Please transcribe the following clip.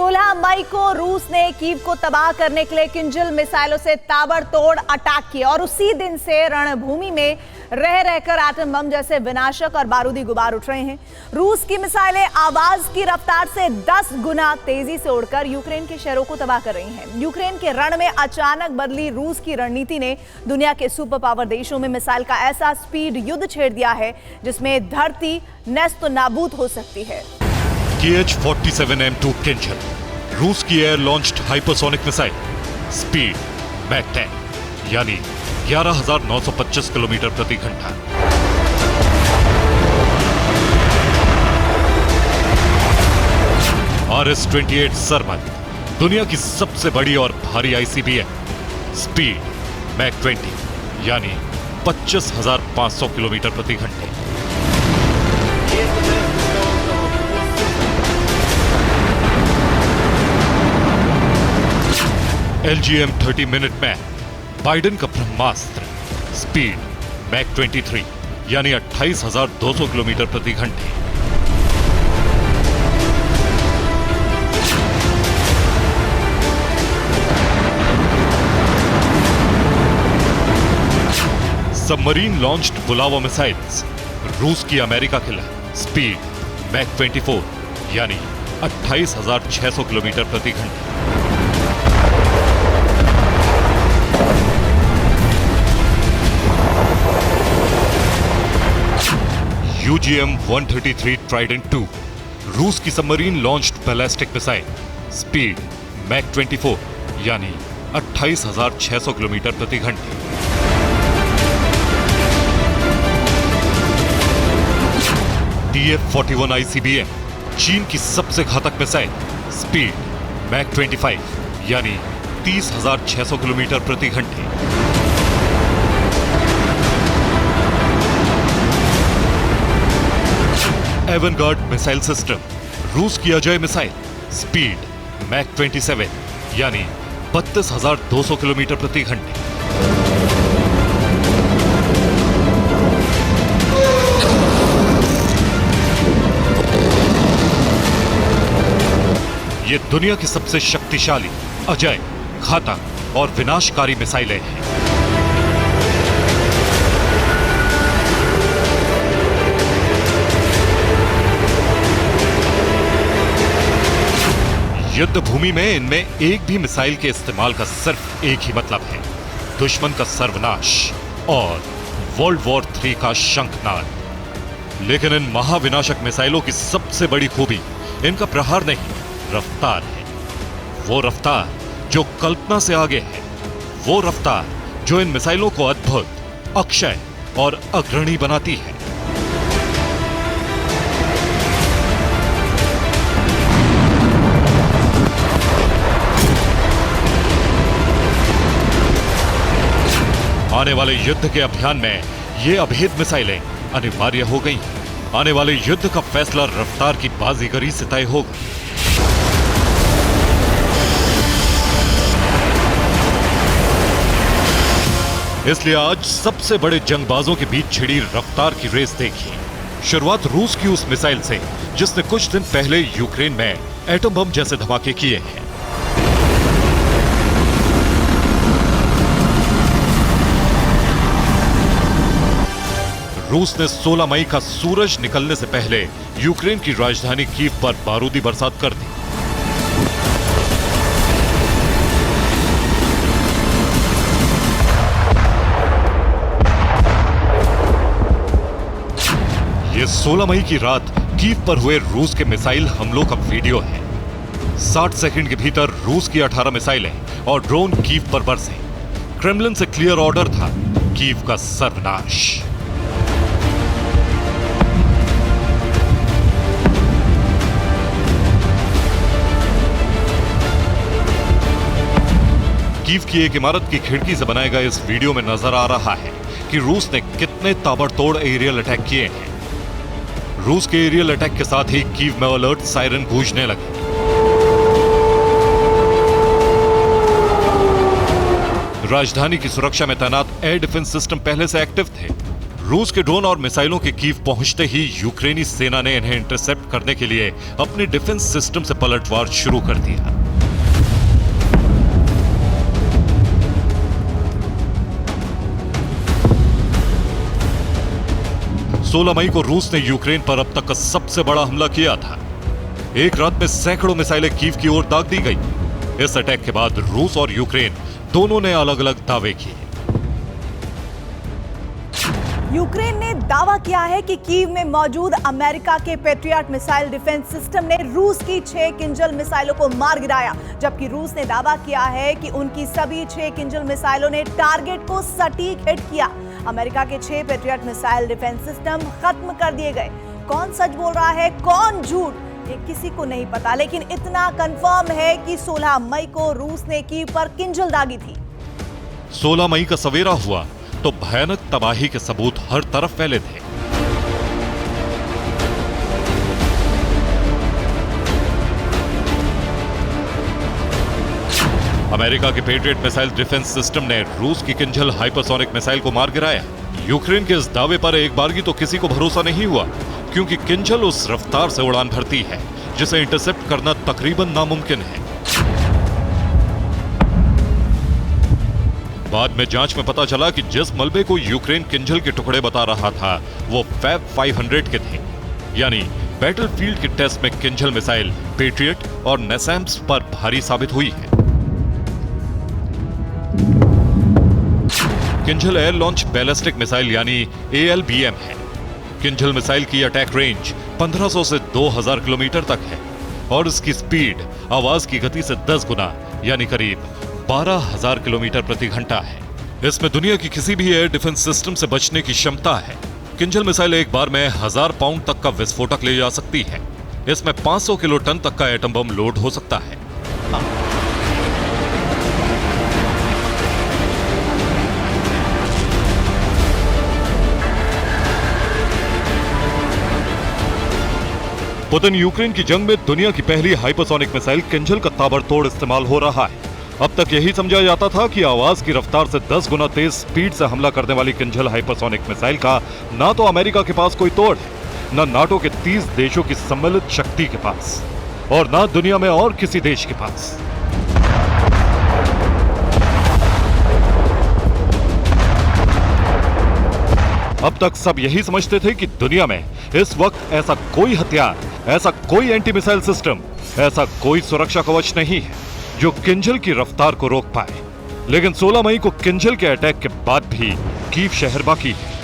16 मई को रूस ने कीव को तबाह करने के लिए किंजल मिसाइलों से ताबड़तोड़ अटैक किया और उसी दिन से रणभूमि में रह रहकर एटम बम जैसे विनाशक और बारूदी गुबार उठ रहे हैं। रूस की मिसाइलें आवाज की रफ्तार से 10 गुना तेजी से उड़कर यूक्रेन के शहरों को तबाह कर रही हैं। यूक्रेन के रण में अचानक बदली रूस की रणनीति ने दुनिया के सुपर पावर देशों में मिसाइल का ऐसा स्पीड युद्ध छेड़ दिया है जिसमें धरती नेस्त नाबूद हो सकती है। KH-47M2 किंजल, रूस की air launched hypersonic missile, speed Mach 10 यानी 11,925 किलोमीटर प्रति घंटा। RS-28 सरमन, दुनिया की सबसे बड़ी और भारी ICBM, स्पीड मैक 20 यानी 25,500 किलोमीटर प्रति घंटे। LGM-30 मिनटमैन, बाइडेन का ब्रह्मास्त्र, स्पीड मैक 23 यानी 28,200 किलोमीटर प्रति घंटे। सबमरीन लॉन्च्ड बुलावा मिसाइल्स, रूस की अमेरिका किलर, स्पीड मैक 24 यानी 28,600 किलोमीटर प्रति घंटे। UGM-133 ट्राइडेंट 2, रूस की submarine launched ballistic missile, speed Mach 24 यानी 28,600 किलोमीटर प्रति घंटे। TF-41 ICBM, चीन की सबसे घातक मिसाइल, स्पीड मैक 25 यानी 30,600 किलोमीटर प्रति घंटे। एवनगार्ड मिसाइल सिस्टम, रूस की अजय मिसाइल, स्पीड मैक 27 यानी 32,200 किलोमीटर प्रति घंटे। ये दुनिया की सबसे शक्तिशाली, अजय, घातक और विनाशकारी मिसाइलें हैं। युद्ध भूमि में इनमें एक भी मिसाइल के इस्तेमाल का सिर्फ एक ही मतलब है, दुश्मन का सर्वनाश और वर्ल्ड वॉर 3 का शंखनाद। लेकिन इन महाविनाशक मिसाइलों की सबसे बड़ी खूबी इनका प्रहार नहीं, रफ्तार है। वो रफ्तार जो कल्पना से आगे है, वो रफ्तार जो इन मिसाइलों को अद्भुत, अक्षय और अग्रणी बनाती है। आने वाले युद्ध के अभियान में ये अभेद मिसाइलें अनिवार्य हो गई हैं। आने वाले युद्ध का फैसला रफ्तार की बाजीगरी से तय होगा। इसलिए आज सबसे बड़े जंगबाजों के बीच छिड़ी रफ्तार की रेस देखिए। शुरुआत रूस की उस मिसाइल से जिसने कुछ दिन पहले यूक्रेन में एटम बम जैसे धमाके किए हैं। रूस ने 16 मई का सूरज निकलने से पहले यूक्रेन की राजधानी कीव पर बारूदी बरसात कर दी। ये 16 मई की रात कीव पर हुए रूस के मिसाइल हमलों का वीडियो है। 60 सेकंड के भीतर रूस की 18 मिसाइलें और ड्रोन कीव पर बरसे। क्रेमलिन से क्लियर ऑर्डर था, कीव का सर्वनाश। कीव की एक इमारत की खिड़की से बनाए गए इस वीडियो में नजर आ रहा है कि रूस ने कितने ताबड़तोड़ एरियल अटैक किए हैं। रूस के एरियल अटैक के साथ ही कीव में अलर्ट सायरन गूंजने लगे। राजधानी की सुरक्षा में तैनात एयर डिफेंस सिस्टम पहले से एक्टिव थे। रूस के ड्रोन और मिसाइलों के कीव पहुंचते ही यूक्रेनी सेना ने इन्हें इंटरसेप्ट करने के लिए अपने डिफेंस सिस्टम से पलटवार शुरू कर दिया। सोलह मई को रूस ने यूक्रेन पर अब तक का सबसे बड़ा हमला किया था। एक रात में सैकड़ों मिसाइलें कीव की ओर दाग दी गई। इस अटैक के बाद रूस और यूक्रेन दोनों ने अलग अलग दावे किए। यूक्रेन ने दावा किया है कि कीव में मौजूद अमेरिका के पेट्रियट मिसाइल डिफेंस सिस्टम ने रूस की 6 किंजल मिसाइलों को मार गिराया, जबकि रूस ने दावा किया है कि उनकी सभी 6 किंजल मिसाइलों ने टारगेट को सटीक हिट किया। अमेरिका के 6 पेट्रियट मिसाइल डिफेंस सिस्टम खत्म कर दिए गए। कौन सच बोल रहा है, कौन झूठ, ये किसी को नहीं पता, लेकिन इतना कंफर्म है कि 16 मई को रूस ने कीव पर किंजल दागी थी। 16 मई का सवेरा हुआ तो भयानक तबाही के सबूत हर तरफ फैले थे। अमेरिका के पेट्रियट मिसाइल डिफेंस सिस्टम ने रूस की किंजल हाइपरसोनिक मिसाइल को मार गिराया। यूक्रेन के इस दावे पर एक बारगी तो किसी को भरोसा नहीं हुआ, क्योंकि किंजल उस रफ्तार से उड़ान भरती है जिसे इंटरसेप्ट करना तकरीबन नामुमकिन है। बाद में जांच में पता चला कि जिस मलबे को यूक्रेन किंजल के टुकड़े बता रहा था वो फैब 500 के थे, यानी बैटलफील्ड के टेस्ट में किंजल मिसाइल पेट्रियट और नेसैम्स पर भारी साबित हुई है। Kinjal air launch ballistic missile यानी ALBM है। किंजल मिसाइल की अटैक रेंज 1500 से 2000 किलोमीटर तक है और इसकी स्पीड आवाज की गति से 10 गुना यानी करीब 12,000 किलोमीटर प्रति घंटा है। इसमें दुनिया की किसी भी एयर डिफेंस सिस्टम से बचने की क्षमता है। किंजल मिसाइल एक बार में 1000 पाउंड तक का विस्फोटक ले जा सकती है। इसमें 500 किलो टन तक का एटम बम लोड हो सकता है। पुतिन यूक्रेन की जंग में दुनिया की पहली हाइपरसोनिक मिसाइल किंजल का ताबड़तोड़ इस्तेमाल हो रहा है। अब तक यही समझा जाता था कि आवाज की रफ्तार से 10 गुना तेज स्पीड से हमला करने वाली किंजल हाइपरसोनिक मिसाइल का ना तो अमेरिका के पास कोई तोड़ है, न नाटो के 30 देशों की सम्मिलित शक्ति के पास, और ना दुनिया में और किसी देश के पास। अब तक सब यही समझते थे कि दुनिया में इस वक्त ऐसा कोई हथियार, ऐसा कोई एंटी मिसाइल सिस्टम, ऐसा कोई सुरक्षा कवच नहीं है जो किंजल की रफ्तार को रोक पाए। लेकिन 16 मई को किंजल के अटैक के बाद भी कीव शहर बाकी है।